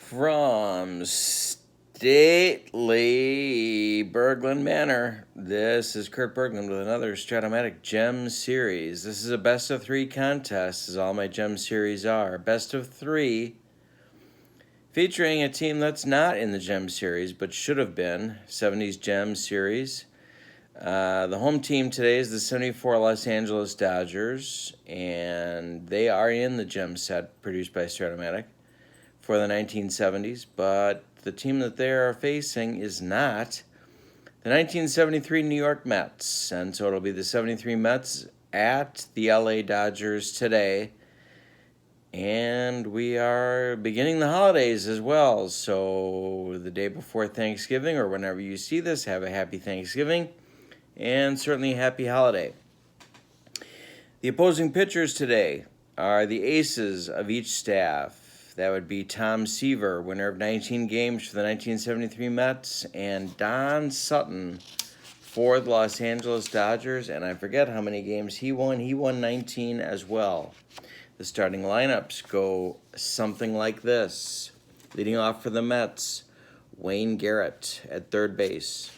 From stately Berglund Manor, this is Kurt Berglund with another Stratomatic Gem Series. This is a best of three contest, as all my Gem Series are. Best of three, featuring a team that's not in the Gem Series, but should have been, 70s Gem Series. The home team today is the 74 Los Angeles Dodgers, and they are in the Gem set produced by Stratomatic for the 1970s, but the team that they are facing is not the 1973 New York Mets, and so it'll be the 73 Mets at the LA Dodgers today. And we are beginning the holidays as well, so the day before Thanksgiving, or whenever you see this, have a happy Thanksgiving and certainly a happy holiday. The opposing pitchers today are the aces of each staff. That would be Tom Seaver, winner of 19 games for the 1973 Mets, and Don Sutton for the Los Angeles Dodgers. And I forget how many games he won. He won 19 as well. The starting lineups go something like this. Leading off for the Mets, Wayne Garrett at third base.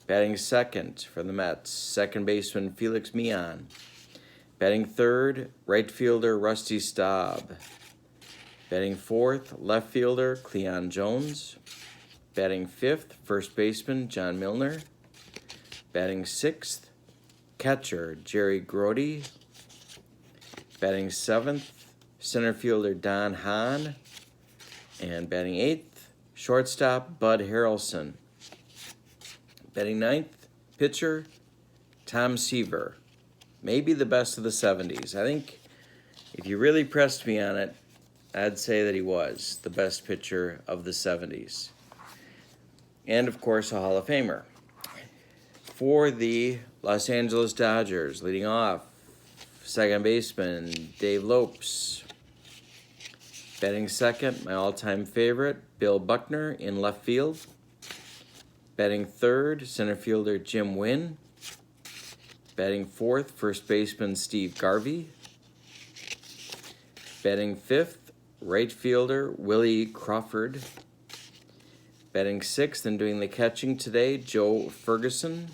Batting second for the Mets, second baseman Felix Mian. Batting third, right fielder Rusty Staub. Batting fourth, left fielder Cleon Jones. Batting fifth, first baseman John Milner. Batting sixth, catcher Jerry Grody. Batting seventh, center fielder Don Hahn. And batting eighth, shortstop Bud Harrelson. Batting ninth, pitcher Tom Seaver. Maybe the best of the 70s. I think if you really pressed me on it, I'd say that he was the best pitcher of the 70s. And, of course, a Hall of Famer. For the Los Angeles Dodgers, leading off, second baseman Dave Lopes. Batting second, my all-time favorite, Bill Buckner in left field. Batting third, center fielder Jim Wynn. Batting fourth, first baseman Steve Garvey. Batting fifth, right fielder Willie Crawford. Batting sixth and doing the catching today, Joe Ferguson.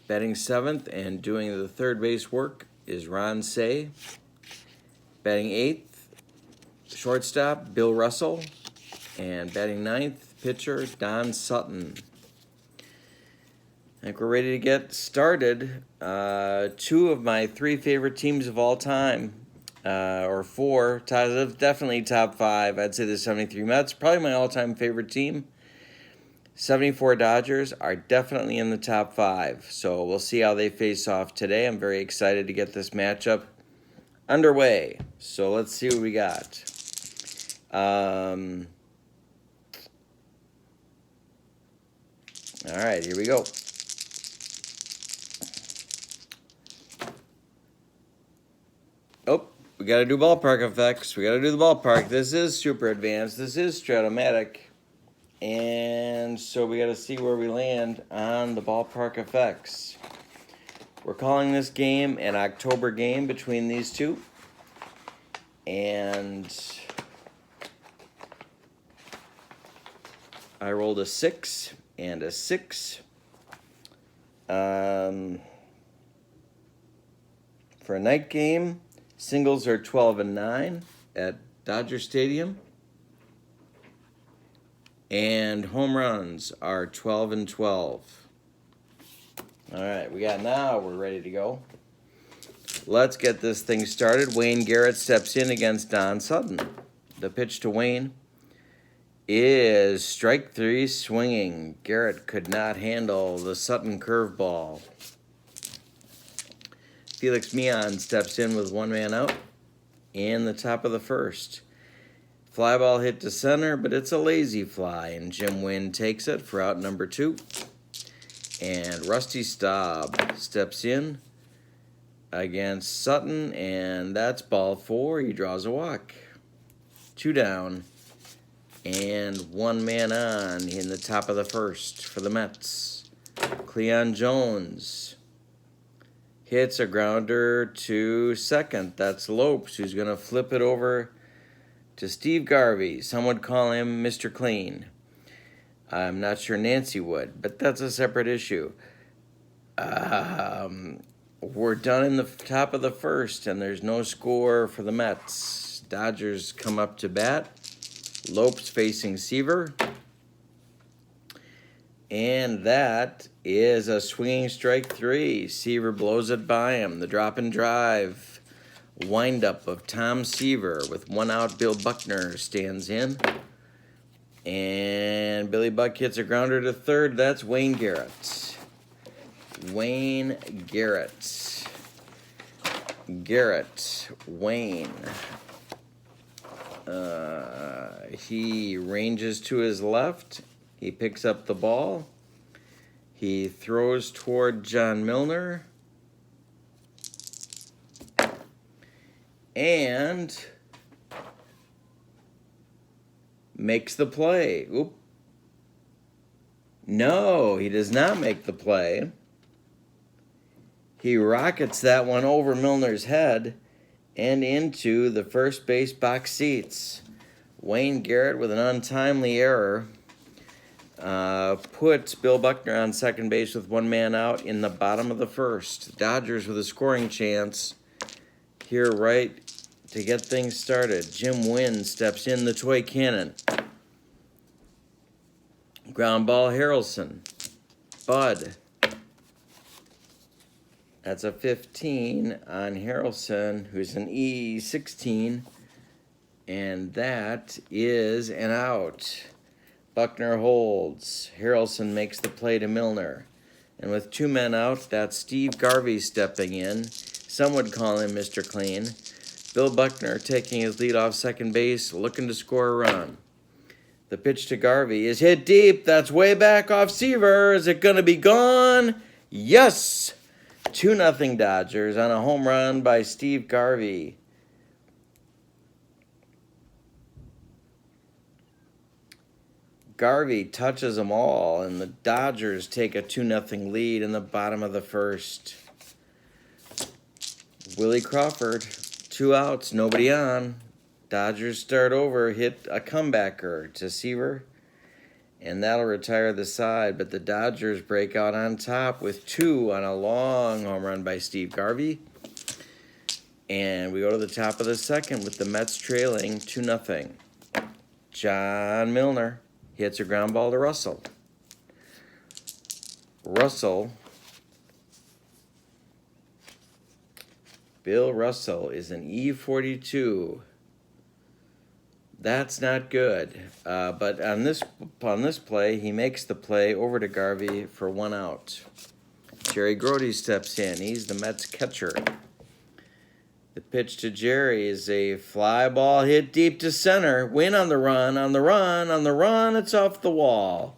Batting seventh and doing the third base work is Ron Say. Batting eighth, shortstop Bill Russell. And batting ninth, pitcher Don Sutton. I think we're ready to get started. Two of my three favorite teams of all time, or four, definitely top five. I'd say the 73 Mets, probably my all-time favorite team. 74 Dodgers are definitely in the top five, so we'll see how they face off today. I'm very excited to get this matchup underway. So let's see what we got. All right, here we go. Oh, we got to do ballpark effects. We got to do the ballpark. This is super advanced. This is Stratomatic. And so we got to see where we land on the ballpark effects. We're calling this game an October game between these two. And I rolled a 6 and a 6. For a night game, singles are 12 and 9 at Dodger Stadium. And home runs are 12 and 12. All right, we're ready to go. Let's get this thing started. Wayne Garrett steps in against Don Sutton. The pitch to Wayne is strike three swinging. Garrett could not handle the Sutton curveball. Felix Mian steps in with one man out in the top of the first. Fly ball hit to center, but it's a lazy fly, and Jim Wynn takes it for out number 2. And Rusty Staub steps in against Sutton, and that's ball 4. He draws a walk. 2 down, and one man on in the top of the first for the Mets. Cleon Jones hits a grounder to second. That's Lopes, who's going to flip it over to Steve Garvey. Some would call him Mr. Clean. I'm not sure Nancy would, but that's a separate issue. We're done in the top of the first, and there's no score for the Mets. Dodgers come up to bat. Lopes facing Seaver. And that is a swinging strike 3. Seaver blows it by him. The drop and drive windup of Tom Seaver with 1 out. Bill Buckner stands in. And Billy Buck hits a grounder to third. That's Wayne Garrett. Wayne Garrett. Wayne. He ranges to his left. He picks up the ball. He throws toward John Milner. And makes the play. Oop. No, he does not make the play. He rockets that one over Milner's head and into the first base box seats. Wayne Garrett with an untimely error puts Bill Buckner on second base with 1 man out in the bottom of the first. Dodgers with a scoring chance here right to get things started. Jim Wynn steps in the toy cannon. Ground ball Harrelson. Bud. That's a 15 on Harrelson, who's an E16. And that is an out. Buckner holds. Harrelson makes the play to Milner. And with 2 men out, that's Steve Garvey stepping in. Some would call him Mr. Clean. Bill Buckner taking his lead off second base, looking to score a run. The pitch to Garvey is hit deep. That's way back off Seaver. Is it going to be gone? Yes! 2-0 Dodgers on a home run by Steve Garvey. Garvey touches them all, and the Dodgers take a 2-0 lead in the bottom of the first. Willie Crawford, 2 outs, nobody on. Dodgers start over, hit a comebacker to Seaver, and that'll retire the side. But the Dodgers break out on top with 2 on a long home run by Steve Garvey. And we go to the top of the second with the Mets trailing 2-0. John Milner hits a ground ball to Russell. Bill Russell is an E42. That's not good. But on this play, he makes the play over to Garvey for 1 out. Jerry Grody steps in. He's the Mets catcher. The pitch to Jerry is a fly ball hit deep to center. Win on the run. It's off the wall.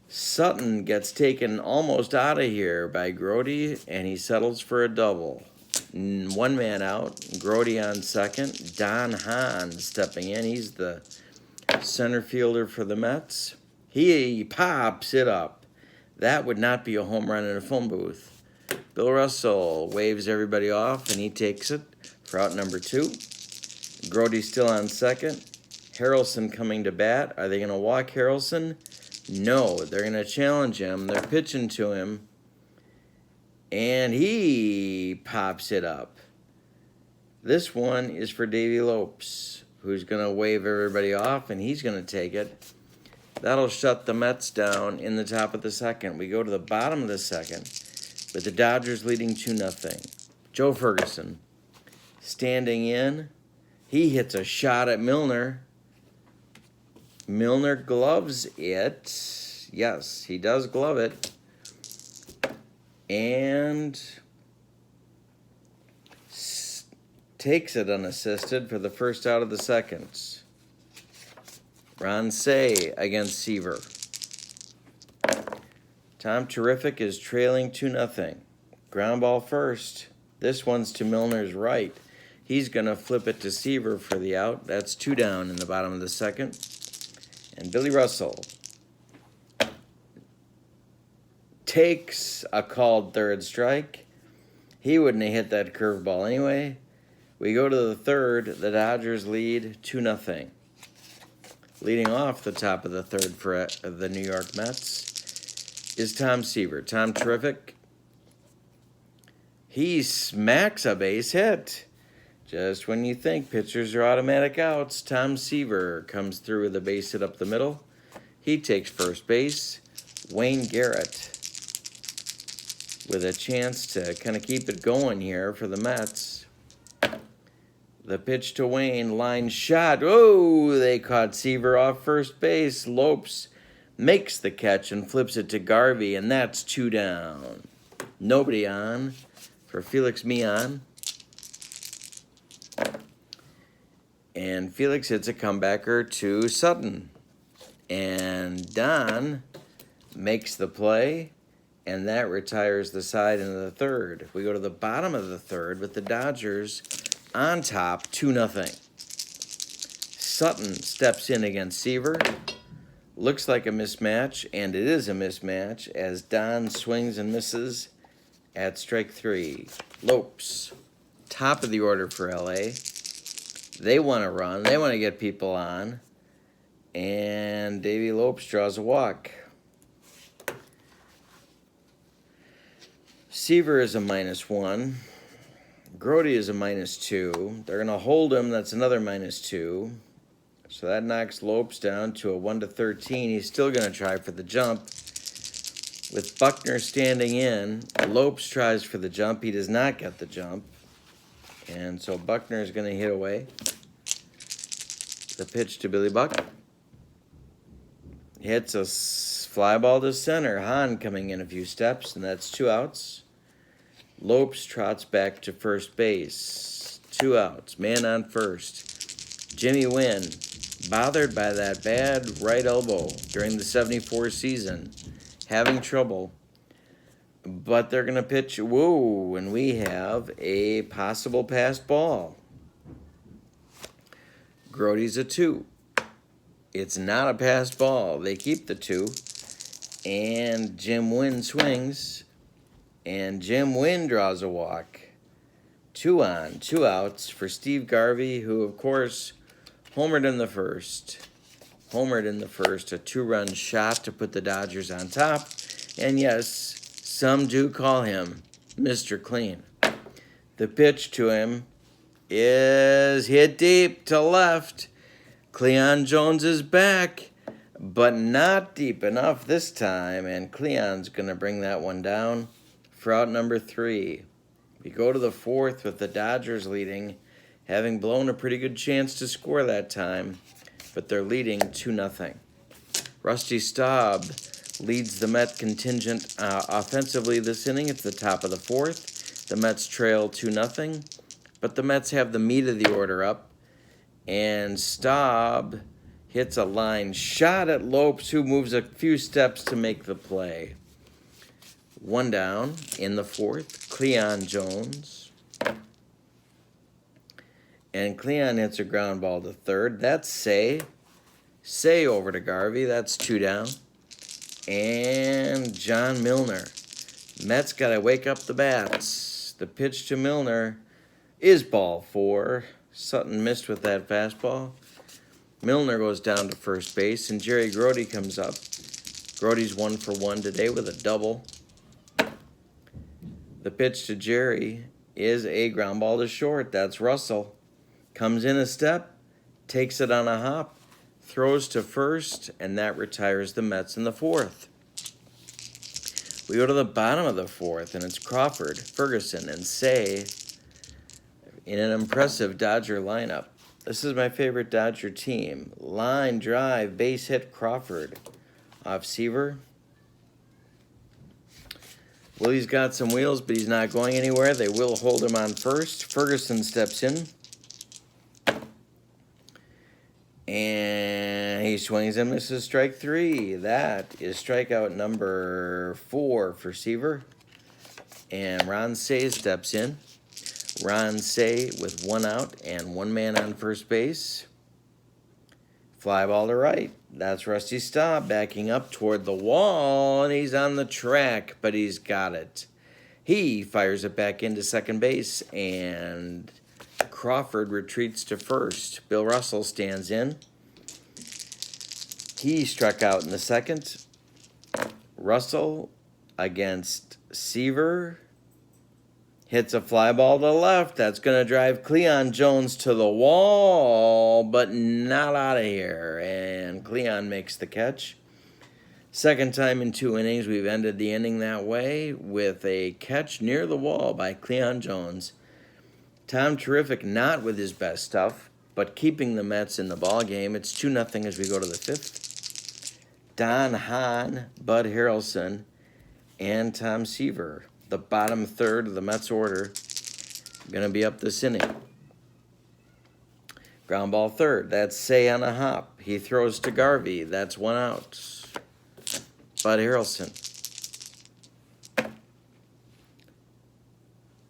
Sutton gets taken almost out of here by Grody, and he settles for a double. 1 man out. Grody on second. Don Hahn stepping in. He's the center fielder for the Mets. He pops it up. That would not be a home run in a phone booth. Bill Russell waves everybody off, and he takes it for out number 2. Grody still on second. Harrelson coming to bat. Are they going to walk Harrelson? No, they're going to challenge him. They're pitching to him, and he pops it up. This one is for Davey Lopes, who's going to wave everybody off, and he's going to take it. That'll shut the Mets down in the top of the second. We go to the bottom of the second with the Dodgers leading 2-0. Joe Ferguson standing in. He hits a shot at Milner. Milner gloves it. Yes, he does glove it. And takes it unassisted for the first out of the second. Ron Say against Seaver. Tom Terrific is trailing 2-0. Ground ball first. This one's to Milner's right. He's going to flip it to Seaver for the out. That's 2 down in the bottom of the second. And Billy Russell takes a called third strike. He wouldn't have hit that curveball anyway. We go to the third. The Dodgers lead 2-0. Leading off the top of the third for the New York Mets is Tom Seaver. Tom, terrific. He smacks a base hit. Just when you think pitchers are automatic outs, Tom Seaver comes through with a base hit up the middle. He takes first base. Wayne Garrett with a chance to kind of keep it going here for the Mets. The pitch to Wayne, line shot. Oh, they caught Seaver off first base. Lopes makes the catch and flips it to Garvey, and that's 2 down. Nobody on for Felix Mian. And Felix hits a comebacker to Sutton. And Don makes the play, and that retires the side into the third. We go to the bottom of the third with the Dodgers on top, 2-0. Sutton steps in against Seaver. Looks like a mismatch, and it is a mismatch as Don swings and misses at strike 3. Lopes, top of the order for LA. They want to run. They want to get people on. And Davey Lopes draws a walk. Seaver is a -1. Grote is a -2. They're going to hold him. That's another -2. So that knocks Lopes down to a 1-13. He's still going to try for the jump. With Buckner standing in, Lopes tries for the jump. He does not get the jump. And so Buckner is going to hit away. The pitch to Billy Buck. Hits a fly ball to center. Hahn coming in a few steps, and that's 2 outs. Lopes trots back to first base. 2 outs. Man on first. Jimmy Wynn, bothered by that bad right elbow during the 74 season. Having trouble. But they're going to pitch. Whoa, and we have a possible passed ball. Grote's a 2. It's not a passed ball. They keep the 2. And Jim Wynn swings. And Jim Wynn draws a walk. 2 on, 2 outs for Steve Garvey, who, of course, homered in the first. A 2-run shot to put the Dodgers on top. And yes, some do call him Mr. Clean. The pitch to him is hit deep to left. Cleon Jones is back, but not deep enough this time, and Cleon's going to bring that one down for out number 3. We go to the fourth with the Dodgers leading, having blown a pretty good chance to score that time, but they're leading 2-0. Rusty Staub leads the Met contingent offensively this inning. It's the top of the fourth. The Mets trail 2-0, but the Mets have the meat of the order up, and Staub hits a line shot at Lopes, who moves a few steps to make the play. 1 down in the fourth. Cleon Jones. And Cleon hits a ground ball to third. That's Say. Say over to Garvey. That's 2 down. And John Milner. Mets got to wake up the bats. The pitch to Milner is ball 4. Sutton missed with that fastball. Milner goes down to first base, and Jerry Grote comes up. Grote's 1 for 1 today with a double. The pitch to Jerry is a ground ball to short. That's Russell. Comes in a step, takes it on a hop, throws to first, and that retires the Mets in the fourth. We go to the bottom of the fourth, and it's Crawford, Ferguson, and Say in an impressive Dodger lineup. This is my favorite Dodger team. Line drive, base hit Crawford off Seaver. Willie's got some wheels, but he's not going anywhere. They will hold him on first. Ferguson steps in. And he swings and misses strike 3. That is strikeout number 4 for Seaver. And Ron Say steps in. Ron Say with 1 out and 1 man on first base. Fly ball to right. That's Rusty Staub backing up toward the wall, and he's on the track, but he's got it. He fires it back into second base, and Crawford retreats to first. Bill Russell stands in. He struck out in the second. Russell against Seaver. Hits a fly ball to the left. That's going to drive Cleon Jones to the wall, but not out of here. And Cleon makes the catch. Second time in 2 innings, we've ended the inning that way with a catch near the wall by Cleon Jones. Tom Terrific not with his best stuff, but keeping the Mets in the ball game. It's 2-0 as we go to the 5th. Don Hahn, Bud Harrelson, and Tom Seaver. The bottom third of the Mets order going to be up this inning. Ground ball third. That's Say on a hop. He throws to Garvey. That's 1 out. Bud Harrelson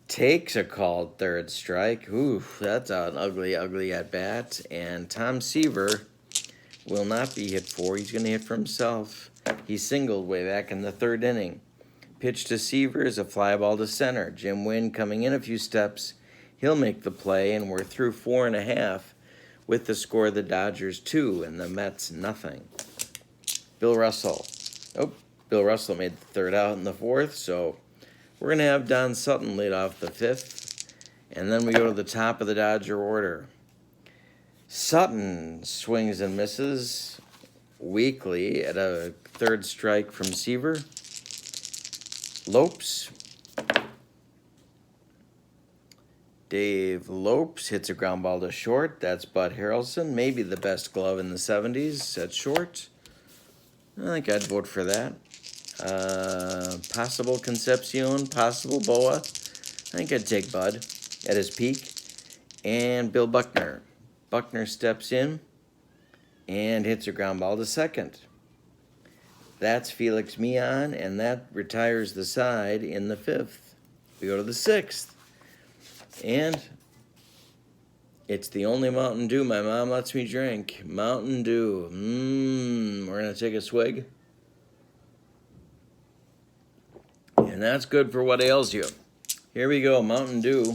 takes a called third strike. Ooh, that's an ugly, ugly at bat. And Tom Seaver will not be hit for. He's going to hit for himself. He singled way back in the 3rd inning. Pitch to Seaver is a fly ball to center. Jim Wynn coming in a few steps. He'll make the play, and we're through 4.5 with the score of the Dodgers 2 and the Mets nothing. Bill Russell. Oh, Bill Russell made the 3rd out in the 4th, so we're going to have Don Sutton lead off the 5th, and then we go to the top of the Dodger order. Sutton swings and misses weakly at a 3rd strike from Seaver. Lopes. Dave Lopes hits a ground ball to short. That's Bud Harrelson, maybe the best glove in the 70s at short. I think I'd vote for that. Possible Concepcion, possible Boa. I think I'd take Bud at his peak. And Bill Buckner. Buckner steps in and hits a ground ball to second. That's Felix Mian, and that retires the side in the 5th. We go to the 6th. And it's the only Mountain Dew my mom lets me drink. Mountain Dew. We're going to take a swig. And that's good for what ails you. Here we go, Mountain Dew.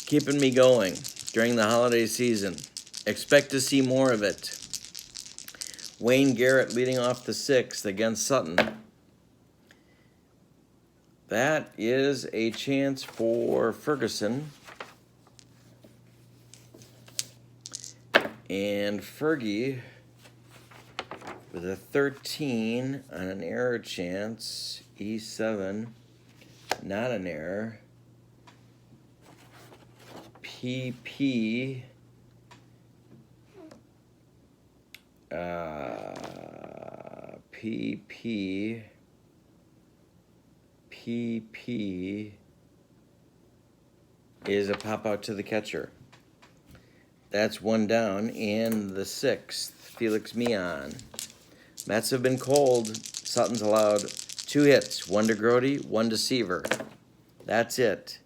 Keeping me going during the holiday season. Expect to see more of it. Wayne Garrett leading off the 6th against Sutton. That is a chance for Ferguson. And Fergie with a 13 on an error chance. E7, not an error. PP. PP is a pop out to the catcher. That's 1 down in the 6th. Felix Mian. Mets have been cold. Sutton's allowed 2 hits, 1 to Grody, 1 to Seaver. That's it.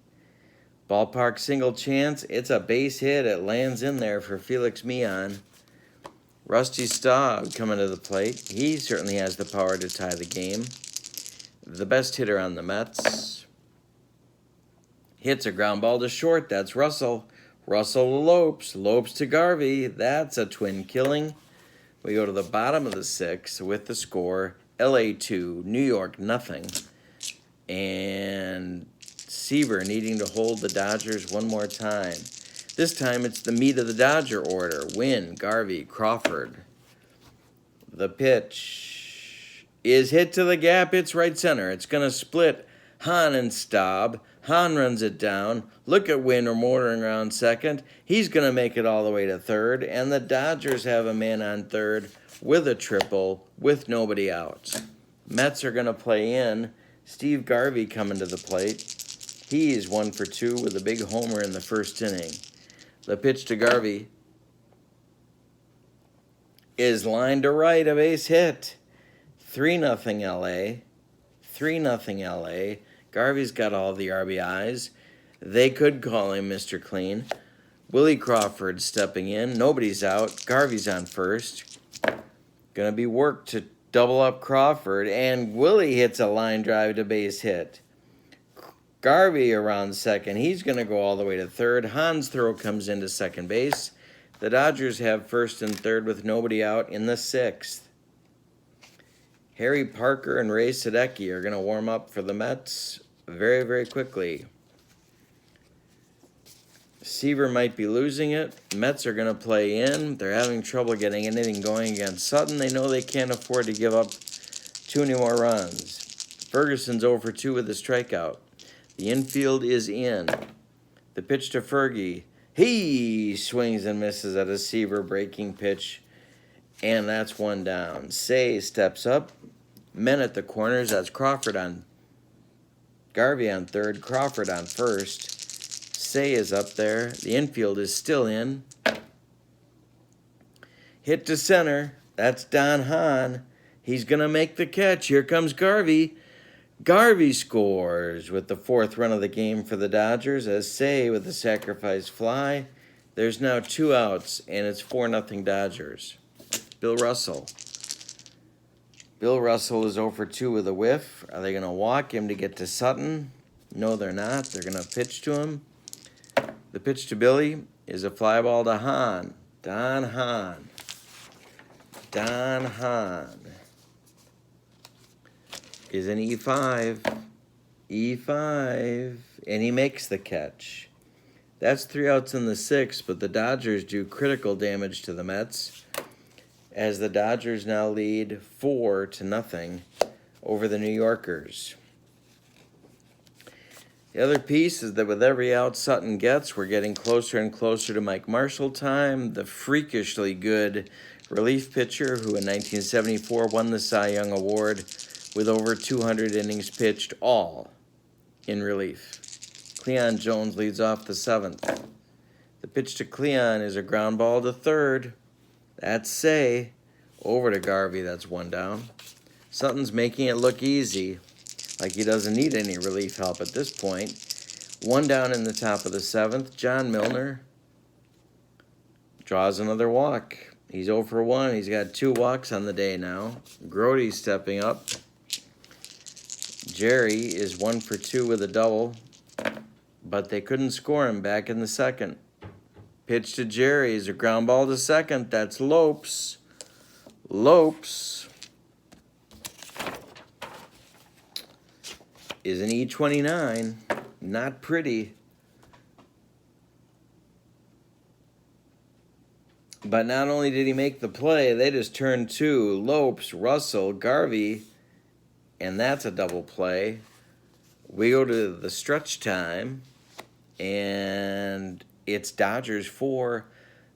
Ballpark single chance. It's a base hit. It lands in there for Felix Mian. Rusty Staub coming to the plate. He certainly has the power to tie the game. The best hitter on the Mets. Hits a ground ball to short. That's Russell. Russell to Lopes. Lopes to Garvey. That's a twin killing. We go to the bottom of the 6th with the score. LA 2, New York nothing. And Seaver needing to hold the Dodgers one more time. This time it's the meat of the Dodger order. Wynn, Garvey, Crawford. The pitch is hit to the gap. It's right center. It's going to split Hahn and Staub. Hahn runs it down. Look at Wynn motoring around second. He's going to make it all the way to third. And the Dodgers have a man on third with a triple with nobody out. Mets are going to play in. Steve Garvey coming to the plate. He's 1 for 2 with a big homer in the 1st inning. The pitch to Garvey is lined to right, a base hit. 3-0 LA. 3-0 LA. Garvey's got all the RBIs. They could call him Mr. Clean. Willie Crawford stepping in. Nobody's out. Garvey's on first. Going to be work to double up Crawford. And Willie hits a line drive to base hit. Garvey around second. He's going to go all the way to third. Hans' throw comes into second base. The Dodgers have first and third with nobody out in the sixth. Harry Parker and Ray Sadecki are going to warm up for the Mets very, very quickly. Seaver might be losing it. Mets are going to play in. They're having trouble getting anything going against Sutton. They know they can't afford to give up too many more runs. Ferguson's 0 for 2 with a strikeout. The infield is in. The pitch to Fergie. He swings and misses at a Seaver breaking pitch, and that's one down. Say steps up. Men at the corners. That's Crawford on Garvey on third. Crawford on first. Say is up there. The infield is still in. Hit to center. That's Don Hahn. He's going to make the catch. Here comes Garvey. Garvey scores with the fourth run of the game for the Dodgers as Say with the sacrifice fly. There's now 2 outs, and it's 4-0 Dodgers. Bill Russell. Bill Russell is 0 for 2 with a whiff. Are they going to walk him to get to Sutton? No, they're not. They're going to pitch to him. The pitch to Billy is a fly ball to Hahn. Don Hahn. Don Hahn is an E5. E5. And he makes the catch. That's 3 outs in the sixth, but the Dodgers do critical damage to the Mets as the Dodgers now lead 4-0 over the New Yorkers. The other piece is that with every out Sutton gets, we're getting closer and closer to Mike Marshall time, the freakishly good relief pitcher who in 1974 won the Cy Young Award with over 200 innings pitched, all in relief. Cleon Jones leads off the seventh. The pitch to Cleon is a ground ball to third. That's Say. Over to Garvey, that's one down. Sutton's making it look easy, like he doesn't need any relief help at this point. One down in the top of the seventh. John Milner draws another walk. He's 0 for 1. He's got 2 walks on the day now. Grody's stepping up. Jerry is 1 for 2 with a double, but they couldn't score him back in the second. Pitch to Jerry is a ground ball to second. That's Lopes. Lopes is an E29. Not pretty. But not only did he make the play, they just turned 2. Lopes, Russell, Garvey, and that's a double play. We go to the stretch time, and it's Dodgers 4,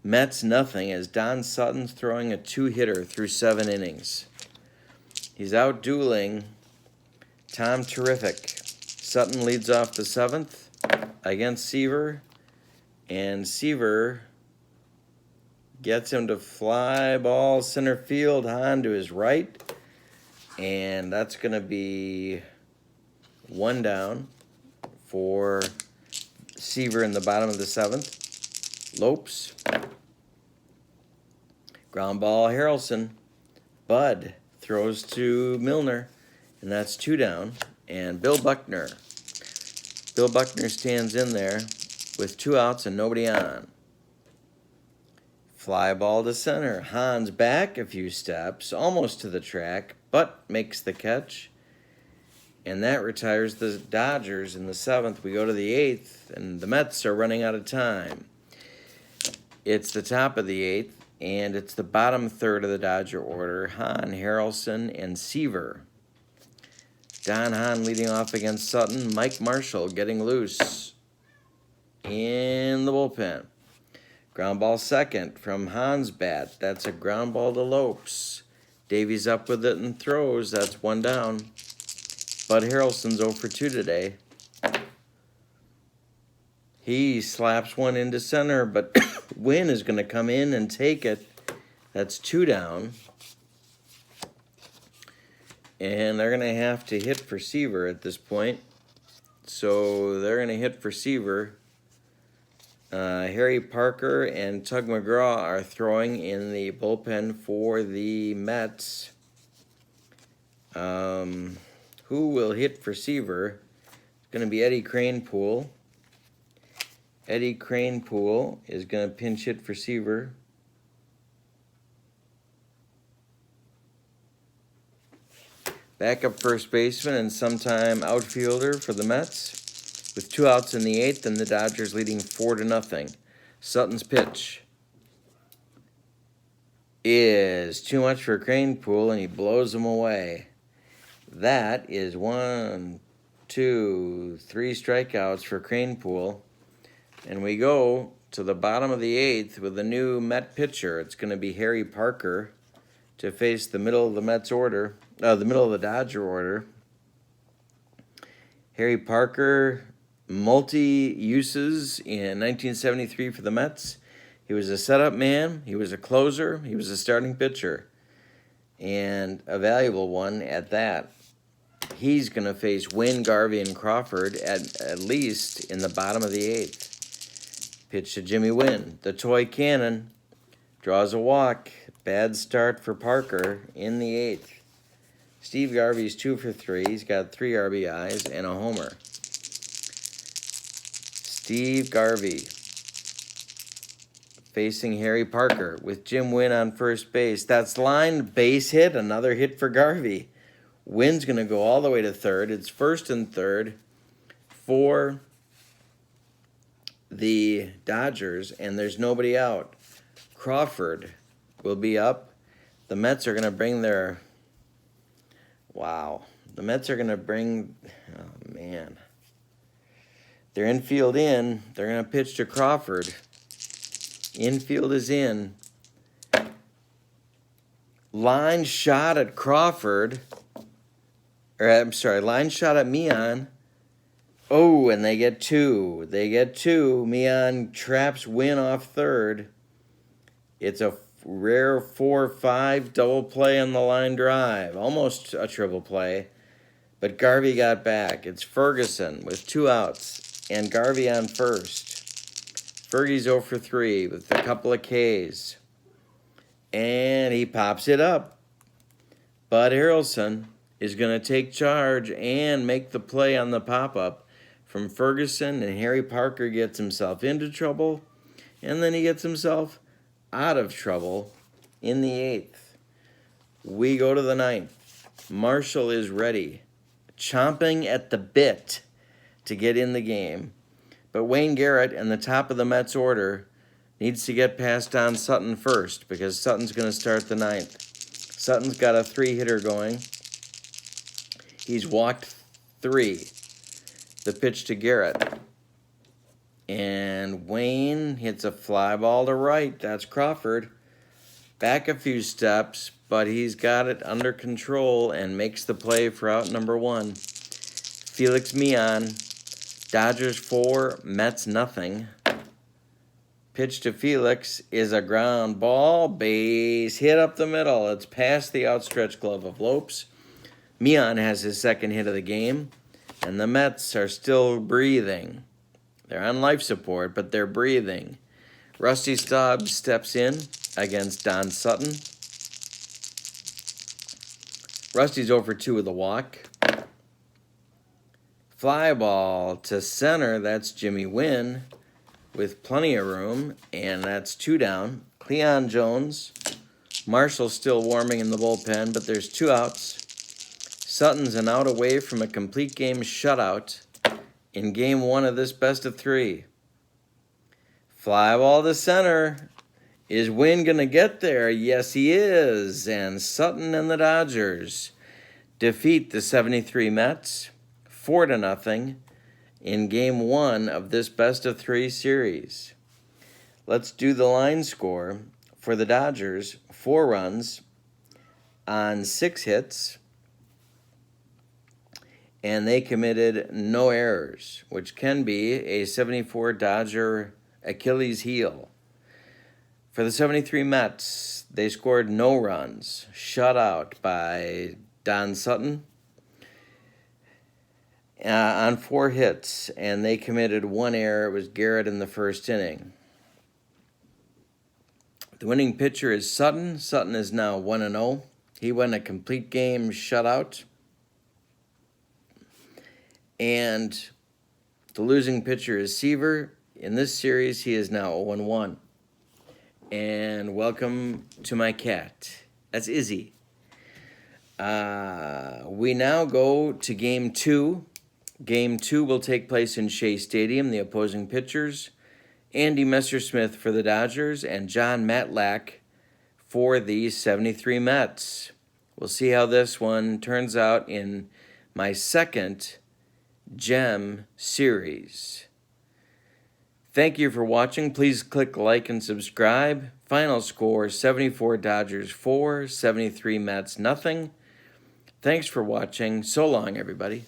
Mets nothing, as Don Sutton's throwing a 2-hitter through 7 innings. He's out dueling Tom Terrific. Sutton leads off the 7th against Seaver, and Seaver gets him to fly ball center field, Hahn to his right, and that's going to be 1 down for Seaver in the bottom of the 7th. Lopes. Ground ball, Harrelson. Bud throws to Milner, and that's 2 down. And Bill Buckner. Bill Buckner stands in there with 2 outs and nobody on. Fly ball to center. Hahn's back a few steps, almost to the track, but makes the catch. And that retires the Dodgers in the 7th. We go to the 8th, and the Mets are running out of time. It's the top of the 8th, and it's the bottom third of the Dodger order. Hahn, Harrelson, and Seaver. Don Hahn leading off against Sutton. Mike Marshall getting loose in the bullpen. Ground ball second from Hahn's bat. That's a ground ball to Lopes. Davies up with it and throws. That's 1 down. Bud Harrelson's 0 for 2 today. He slaps one into center, but Wynn is going to come in and take it. That's 2 down. And they're going to have to hit for Seaver at this point. So they're going to hit for Seaver. Harry Parker and Tug McGraw are throwing in the bullpen for the Mets. Who will hit for Seaver? going to be Eddie Kranepool. Eddie Kranepool is going to pinch hit for Seaver. Backup first baseman and sometime outfielder for the Mets. With 2 outs in the 8th and the Dodgers leading 4-0. Sutton's pitch is too much for Kranepool, and he blows him away. That is 1, 2, 3 strikeouts for Kranepool. And we go to the bottom of the 8th with a new Met pitcher. It's going to be Harry Parker to face the middle of the Mets order, the middle of the Dodger order. Harry Parker, multi-uses in 1973 for the Mets. He was a setup man, he was a closer, he was a starting pitcher, and a valuable one at that. He's going to face Wayne, Garvey, and Crawford at least in the bottom of the 8th. Pitch to Jimmy Wynn. The toy cannon draws a walk. Bad start for Parker in the 8th. Steve Garvey's 2 for 3. He's got 3 RBIs and a homer. Steve Garvey facing Harry Parker with Jim Wynn on first base. That's line, base hit, another hit for Garvey. Wynn's going to go all the way to third. It's first and third for the Dodgers, and there's nobody out. Crawford will be up. The Mets are going to bring their... Wow. The Mets are going to bring... Oh, man. Their infield in. They're going to pitch to Crawford. Infield is in. Line shot at Crawford. I'm sorry, line shot at Meehan. Oh, and they get 2. They get 2. Meehan traps Wynn off third. It's a rare 4-5 double play on the line drive. Almost a triple play. But Garvey got back. It's Ferguson with 2 outs. And Garvey on first. Fergie's 0 for 3 with a couple of Ks. And he pops it up. Bud Harrelson is going to take charge and make the play on the pop-up from Ferguson, and Harry Parker gets himself into trouble, and then he gets himself out of trouble in the 8th. We go to the 9th. Marshall is ready, chomping at the bit to get in the game. But Wayne Garrett and the top of the Mets order needs to get past Don Sutton first, because Sutton's going to start the 9th. Sutton's got a 3-hitter going. He's walked 3. The pitch to Garrett. And Wayne hits a fly ball to right. That's Crawford. Back a few steps, but he's got it under control and makes the play for out number 1. Felix Meehan. Dodgers 4, Mets nothing. Pitch to Felix is a ground ball. Base hit up the middle. It's past the outstretched glove of Lopes. Meehan has his 2nd hit of the game. And the Mets are still breathing. They're on life support, but they're breathing. Rusty Stubbs steps in against Don Sutton. Rusty's 0 for 2 with a walk. Fly ball to center. That's Jimmy Wynn with plenty of room, and that's 2 down. Cleon Jones. Marshall's still warming in the bullpen, but there's 2 outs. Sutton's an out away from a complete game shutout in game 1 of this best of 3. Fly ball to center. Is Wynn going to get there? Yes, he is. And Sutton and the Dodgers defeat the 73 Mets 4-0 in game 1 of this best of 3 series. Let's do the line score for the Dodgers. 4 runs on 6 hits. And they committed no errors, which can be a 74 Dodger Achilles heel. For the 73 Mets, they scored no runs, shut out by Don Sutton on 4 hits, and they committed 1 error. It was Garrett in the 1st inning. The winning pitcher is Sutton. Sutton is now 1-0. He went a complete game shutout. And The losing pitcher is Seaver. In this series, he is now 0-1. And welcome to my cat. That's Izzy. We now go to Game 2. Game 2 will take place in Shea Stadium. The opposing pitchers, Andy Messersmith for the Dodgers and John Matlack for the 73 Mets. We'll see how this one turns out in my second Gem series. Thank you for watching. Please click like and subscribe. Final score, 74 Dodgers 4, 73 Mets nothing. Thanks for watching. So long, everybody.